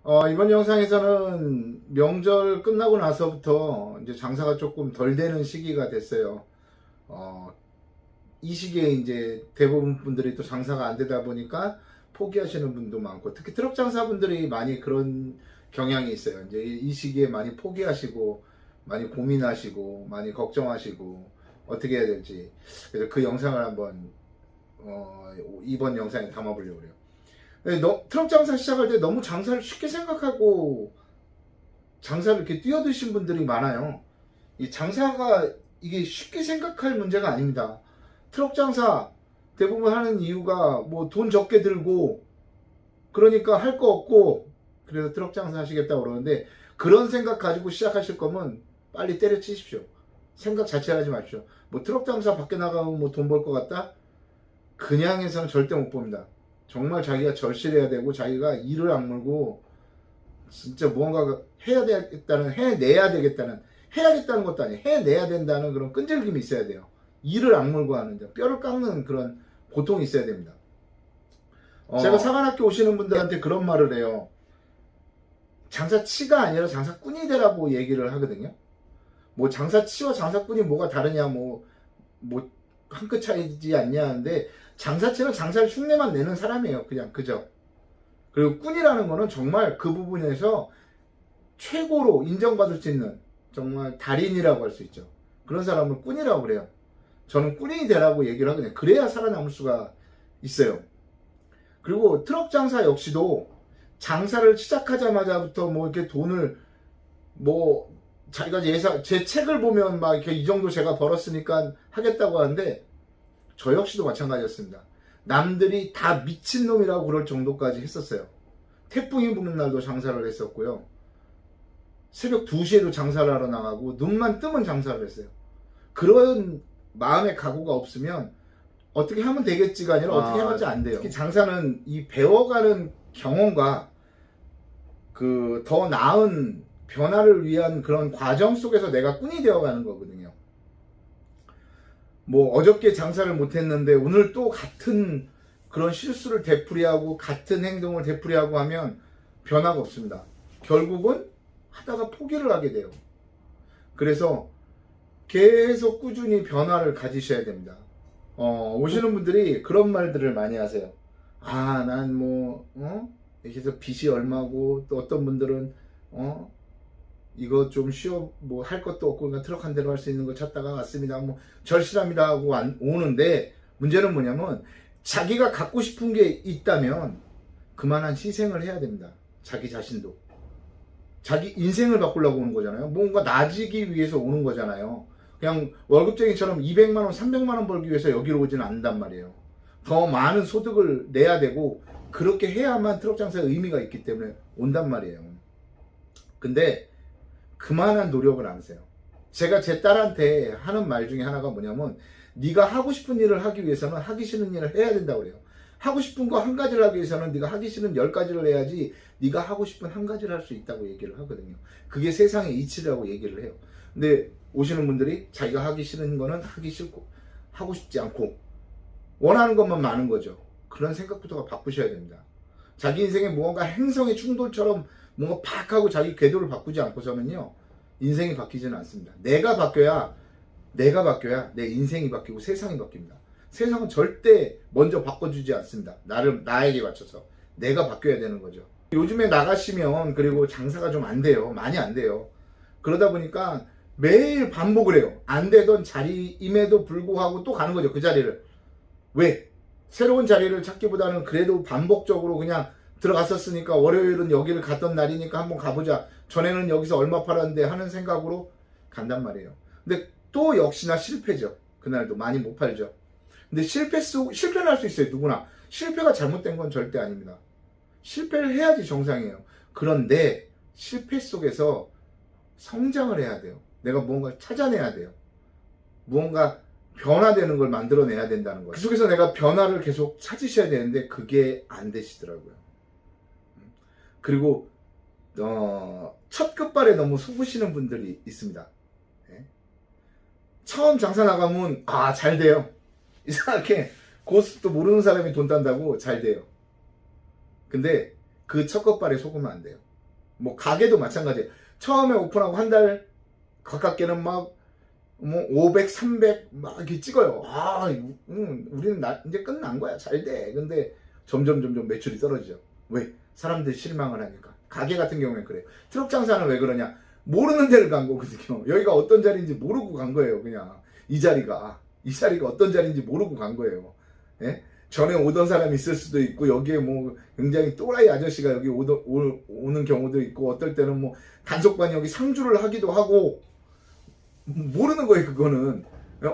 이번 영상에서는 명절 끝나고 나서부터 이제 장사가 조금 덜 되는 시기가 됐어요. 이 시기에 이제 대부분 분들이 또 장사가 안 되다 보니까 포기하시는 분도 많고, 특히 트럭 장사분들이 많이 그런 경향이 있어요. 이제 이 시기에 많이 포기하시고, 많이 고민하시고, 많이 걱정하시고, 어떻게 해야 될지. 그래서 그 영상을 한번, 이번 영상에 담아보려고 해요. 트럭 장사 시작할 때 너무 장사를 쉽게 생각하고 장사를 이렇게 뛰어드신 분들이 많아요. 이 장사가 이게 쉽게 생각할 문제가 아닙니다. 트럭 장사 대부분 하는 이유가 뭐 돈 적게 들고 그러니까 할 거 없고 그래서 트럭 장사 하시겠다고 그러는데, 그런 생각 가지고 시작하실 거면 빨리 때려치십시오. 생각 자체를 하지 마십시오. 뭐 트럭 장사 밖에 나가면 뭐 돈 벌 것 같다? 그냥 해서는 절대 못 봅니다. 정말 자기가 절실해야 되고, 자기가 이를 악물고 진짜 무언가 해야 되겠다는, 해내야 되겠다는, 해야겠다는 것도 아니에요. 해내야 된다는 그런 끈질김이 있어야 돼요. 이를 악물고 하는, 뼈를 깎는 그런 고통이 있어야 됩니다. 제가 사관학교 오시는 분들한테 그런 말을 해요. 장사치가 아니라 장사꾼이 되라고 얘기를 하거든요. 뭐 장사치와 장사꾼이 뭐가 다르냐, 뭐 한 끗 차이지 않냐 하는데, 장사치는 장사를 흉내만 내는 사람이에요. 그냥 그죠. 그리고 꾼이라는 거는 정말 그 부분에서 최고로 인정받을 수 있는 정말 달인이라고 할 수 있죠. 그런 사람을 꾼이라고 그래요. 저는 꾼이 되라고 얘기를 하거든요. 그래야 살아남을 수가 있어요. 그리고 트럭 장사 역시도 장사를 시작하자마자부터 뭐 이렇게 돈을 뭐 자기가 제 책을 보면 막 이렇게 이 정도 제가 벌었으니까 하겠다고 하는데, 저 역시도 마찬가지였습니다. 남들이 다 미친놈이라고 그럴 정도까지 했었어요. 태풍이 부는 날도 장사를 했었고요. 새벽 2시에도 장사를 하러 나가고, 눈만 뜨면 장사를 했어요. 그런 마음의 각오가 없으면 어떻게 하면 되겠지가 아니라 어떻게 해봤자 안 돼요. 특히 장사는 이 배워가는 경험과 그 더 나은 변화를 위한 그런 과정 속에서 내가 꾼이 되어가는 거거든요. 뭐 어저께 장사를 못했는데 오늘 또 같은 그런 실수를 되풀이하고 같은 행동을 되풀이하고 하면 변화가 없습니다. 결국은 하다가 포기를 하게 돼요. 그래서 계속 꾸준히 변화를 가지셔야 됩니다. 오시는 분들이 그런 말들을 많이 하세요. 난 뭐 이렇게 해서 빚이 얼마고, 또 어떤 분들은 이거 좀 쉬어, 뭐 할 것도 없고 그냥 트럭 한 대로 할 수 있는 거 찾다가 왔습니다. 뭐 절실합니다 하고 오는데, 문제는 뭐냐면 자기가 갖고 싶은 게 있다면 그만한 희생을 해야 됩니다. 자기 자신도. 자기 인생을 바꾸려고 오는 거잖아요. 뭔가 나아지기 위해서 오는 거잖아요. 그냥 월급쟁이처럼 200만원, 300만원 벌기 위해서 여기로 오지는 않는단 말이에요. 더 많은 소득을 내야 되고, 그렇게 해야만 트럭 장사의 의미가 있기 때문에 온단 말이에요. 근데 그만한 노력을 안 하세요. 제가 제 딸한테 하는 말 중에 하나가 뭐냐면, 네가 하고 싶은 일을 하기 위해서는 하기 싫은 일을 해야 된다고 그래요. 하고 싶은 거 한 가지를 하기 위해서는 네가 하기 싫은 10가지를 해야지 네가 하고 싶은 한 가지를 할 수 있다고 얘기를 하거든요. 그게 세상의 이치라고 얘기를 해요. 근데 오시는 분들이 자기가 하기 싫은 거는 하기 싫고, 하고 싶지 않고, 원하는 것만 많은 거죠. 그런 생각부터가 바꾸셔야 됩니다. 자기 인생에 무언가 행성의 충돌처럼 뭔가 팍 하고 자기 궤도를 바꾸지 않고서는요, 인생이 바뀌지는 않습니다. 내가 바뀌어야 내 인생이 바뀌고 세상이 바뀝니다. 세상은 절대 먼저 바꿔주지 않습니다. 나에게 맞춰서 내가 바뀌어야 되는 거죠. 요즘에 나가시면, 그리고 장사가 좀 안 돼요. 많이 안 돼요. 그러다 보니까 매일 반복을 해요. 안 되던 자리임에도 불구하고 또 가는 거죠, 그 자리를. 왜? 새로운 자리를 찾기보다는 그래도 반복적으로 그냥 들어갔었으니까 월요일은 여기를 갔던 날이니까 한번 가보자, 전에는 여기서 얼마 팔았는데 하는 생각으로 간단 말이에요. 근데 또 역시나 실패죠. 그날도 많이 못 팔죠. 근데 실패는 할 수 있어요. 누구나. 실패가 잘못된 건 절대 아닙니다. 실패를 해야지 정상이에요. 그런데 실패 속에서 성장을 해야 돼요. 내가 무언가를 찾아내야 돼요. 무언가 변화되는 걸 만들어내야 된다는 거예요. 그 속에서 내가 변화를 계속 찾으셔야 되는데 그게 안 되시더라고요. 그리고 첫 끝발에 너무 속으시는 분들이 있습니다. 처음 장사 나가면 잘 돼요. 이상하게 고스톱도 모르는 사람이 돈 딴다고 잘 돼요. 근데 그 첫 끝발에 속으면 안 돼요. 뭐 가게도 마찬가지예요. 처음에 오픈하고 한 달 가깝게는 막 뭐 500, 300 막 이렇게 찍어요. 우리는 이제 끝난 거야. 잘 돼. 근데 점점 매출이 떨어지죠. 왜? 사람들이 실망을 하니까. 가게 같은 경우에 그래요. 트럭 장사는 왜 그러냐? 모르는 데를 간 거거든요. 여기가 어떤 자리인지 모르고 간 거예요. 그냥 이 자리가 어떤 자리인지 모르고 간 거예요. 예? 전에 오던 사람이 있을 수도 있고, 여기에 뭐 굉장히 또라이 아저씨가 여기 오는 경우도 있고, 어떨 때는 뭐 단속반이 여기 상주를 하기도 하고, 모르는 거예요. 그거는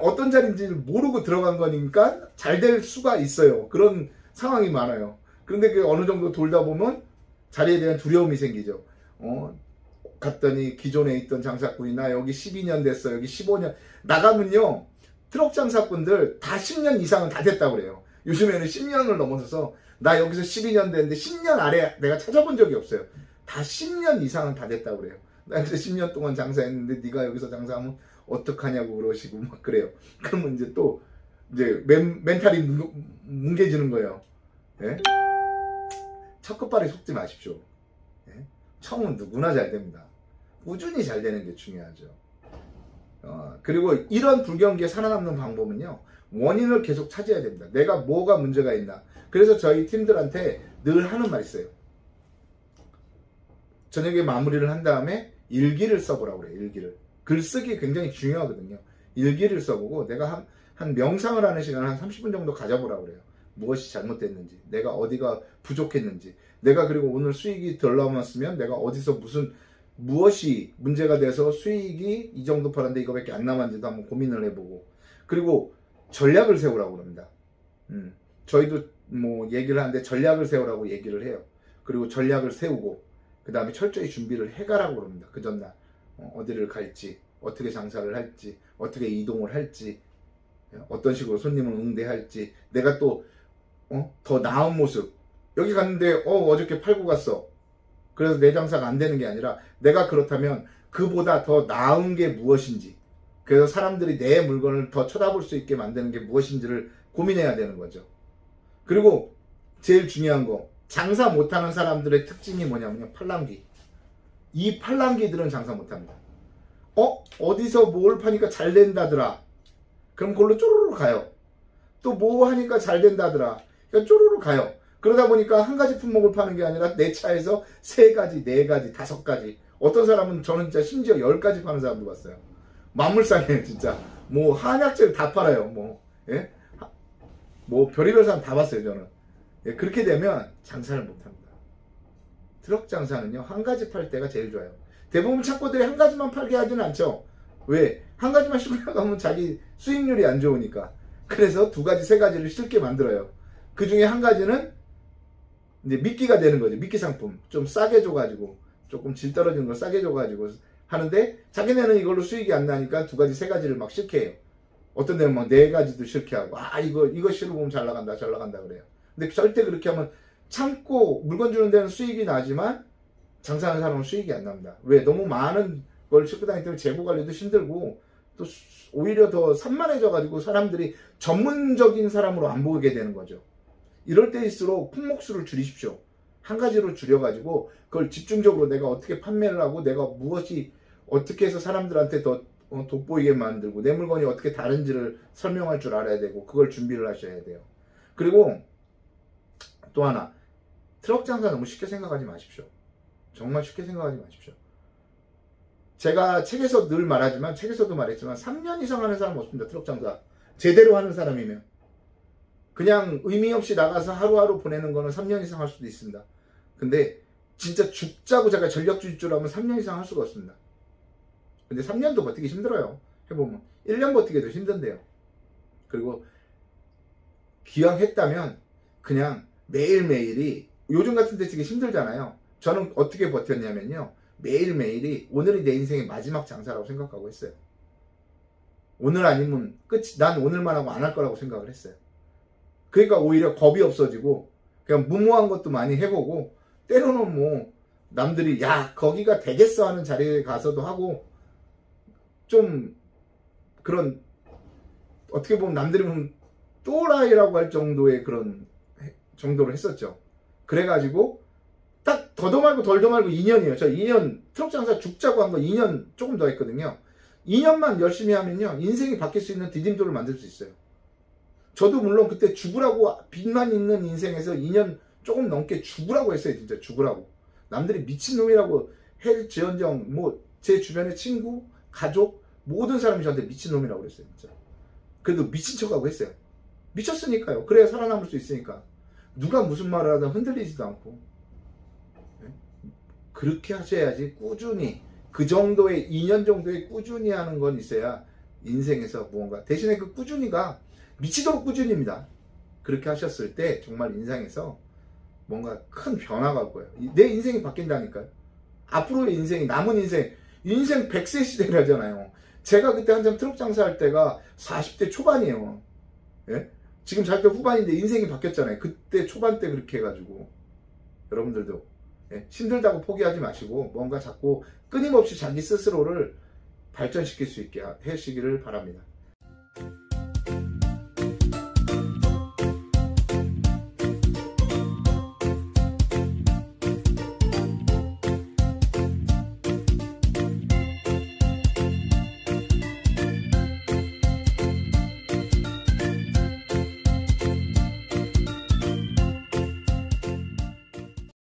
어떤 자리인지 모르고 들어간 거니까 잘 될 수가 있어요. 그런 상황이 많아요. 그런데 그 어느 정도 돌다 보면 자리에 대한 두려움이 생기죠. 갔더니 기존에 있던 장사꾼이 나 여기 12년 됐어, 여기 15년 나가면요, 트럭 장사꾼들 다 10년 이상은 다 됐다고 그래요. 요즘에는 10년을 넘어서서 나 여기서 12년 됐는데 10년 아래 내가 찾아본 적이 없어요. 다 10년 이상은 다 됐다고 그래요. 나 여기서 10년 동안 장사했는데 네가 여기서 장사하면 어떡하냐고 그러시고 막 그래요. 그러면 이제 또 이제 멘탈이 뭉개지는 거예요. 예? 첫 끝발에 속지 마십시오. 예? 처음은 누구나 잘 됩니다. 꾸준히 잘 되는 게 중요하죠. 그리고 이런 불경기에 살아남는 방법은요, 원인을 계속 찾아야 됩니다. 내가 뭐가 문제가 있나. 그래서 저희 팀들한테 늘 하는 말이 있어요. 저녁에 마무리를 한 다음에 일기를 써보라고 그래요. 일기를. 글쓰기 굉장히 중요하거든요. 일기를 써보고 내가 한 명상을 하는 시간을 한 30분 정도 가져보라고 그래요. 무엇이 잘못됐는지, 내가 어디가 부족했는지, 내가 그리고 오늘 수익이 덜 남았으면 내가 어디서 무엇이 문제가 돼서 수익이 이 정도 팔았는데 이거밖에 안 남았는지도 한번 고민을 해보고, 그리고 전략을 세우라고 합니다. 저희도 뭐 얘기를 하는데 전략을 세우라고 얘기를 해요. 그리고 전략을 세우고 그 다음에 철저히 준비를 해가라고 합니다. 그 전날 어디를 갈지, 어떻게 장사를 할지, 어떻게 이동을 할지, 어떤 식으로 손님을 응대할지, 내가 또 더 나은 모습, 여기 갔는데 어저께 팔고 갔어, 그래서 내 장사가 안 되는 게 아니라 내가 그렇다면 그보다 더 나은 게 무엇인지, 그래서 사람들이 내 물건을 더 쳐다볼 수 있게 만드는 게 무엇인지를 고민해야 되는 거죠. 그리고 제일 중요한 거, 장사 못하는 사람들의 특징이 뭐냐면요, 팔랑귀. 이 팔랑귀들은 장사 못합니다. 어디서 뭘 파니까 잘 된다더라. 그럼 그걸로 쪼르르 가요. 또 뭐 하니까 잘 된다더라. 그러니까 쪼르르 가요. 그러다 보니까 한 가지 품목을 파는 게 아니라 내 차에서 3가지, 4가지, 5가지. 어떤 사람은 저는 진짜 심지어 10가지 파는 사람도 봤어요. 만물상이에요, 진짜. 뭐 한약재를 다 팔아요. 예? 뭐 별의별 사람 다 봤어요, 저는. 예, 그렇게 되면 장사를 못합니다. 트럭 장사는요, 한 가지 팔 때가 제일 좋아요. 대부분 창고들이 한 가지만 팔게 하지는 않죠. 왜? 한 가지만 싣고 나가면 자기 수익률이 안 좋으니까. 그래서 2가지, 3가지를 싣게 만들어요. 그 중에 한 가지는 이제 미끼가 되는 거죠. 미끼 상품. 좀 싸게 줘가지고, 조금 질 떨어지는 걸 싸게 줘가지고 하는데, 자기네는 이걸로 수익이 안 나니까 2가지, 3가지를 막 싣게 해요. 어떤 데는 막 4가지도 싣게 하고, 이거 실어보면 잘 나간다 그래요. 근데 절대 그렇게 하면 창고 물건 주는 데는 수익이 나지만 장사하는 사람은 수익이 안 납니다. 왜? 너무 많은 걸 싣고 다니기 때문에 재고 관리도 힘들고, 또 오히려 더 산만해져 가지고 사람들이 전문적인 사람으로 안 보게 되는 거죠. 이럴 때일수록 품목수를 줄이십시오. 한 가지로 줄여가지고 그걸 집중적으로 내가 어떻게 판매를 하고, 내가 무엇이 어떻게 해서 사람들한테 더 돋보이게 만들고, 내 물건이 어떻게 다른지를 설명할 줄 알아야 되고, 그걸 준비를 하셔야 돼요. 그리고 또 하나, 트럭 장사 너무 쉽게 생각하지 마십시오. 정말 쉽게 생각하지 마십시오. 제가 책에서 늘 말하지만, 책에서도 말했지만 3년 이상 하는 사람 없습니다. 트럭 장사 제대로 하는 사람이면. 그냥 의미 없이 나가서 하루하루 보내는 거는 3년 이상 할 수도 있습니다. 근데 진짜 죽자고 제가 전략주의주라면 3년 이상 할 수가 없습니다. 근데 3년도 버티기 힘들어요. 해보면 1년 버티기도 힘든데요. 그리고 기왕 했다면 그냥 매일매일이, 요즘 같은 데 되게 힘들잖아요. 저는 어떻게 버텼냐면요, 매일매일이 오늘이 내 인생의 마지막 장사라고 생각하고 했어요. 오늘 아니면 끝이, 난 오늘만 하고 안 할 거라고 생각을 했어요. 그러니까 오히려 겁이 없어지고 그냥 무모한 것도 많이 해보고, 때로는 뭐 남들이 야 거기가 되겠어 하는 자리에 가서도 하고, 좀 그런, 어떻게 보면 남들이 보면 또라이라고 할 정도의 그런 정도로 했었죠. 그래가지고 딱 더도 말고 덜도 말고 2년이에요. 저 2년 트럭 장사 죽자고 한 거 2년 조금 더 했거든요. 2년만 열심히 하면요 인생이 바뀔 수 있는 디딤돌을 만들 수 있어요. 저도 물론 그때 죽으라고 빚만 있는 인생에서 2년 조금 넘게 죽으라고 했어요. 진짜 죽으라고. 남들이 미친놈이라고 할지언정 뭐 제 주변의 친구, 가족 모든 사람이 저한테 미친놈이라고 그랬어요. 진짜. 그래도 미친 척하고 했어요. 미쳤으니까요. 그래야 살아남을 수 있으니까. 누가 무슨 말을 하든 흔들리지도 않고. 그렇게 하셔야지 꾸준히 그 정도의 2년 정도의 꾸준히 하는 건 있어야 인생에서 무언가 대신에 그 꾸준히가 미치도록 꾸준히입니다. 그렇게 하셨을 때 정말 인생에서 뭔가 큰 변화가 올 거예요. 내 인생이 바뀐다니까요. 앞으로의 인생이 남은 인생 100세 시대라잖아요. 제가 그때 한참 트럭 장사할 때가 40대 초반이에요. 예? 지금 40대 후반인데 인생이 바뀌었잖아요. 그때 초반 때 그렇게 해가지고 여러분들도 힘들다고 포기하지 마시고 뭔가 자꾸 끊임없이 자기 스스로를 발전시킬 수 있게 하시기를 바랍니다.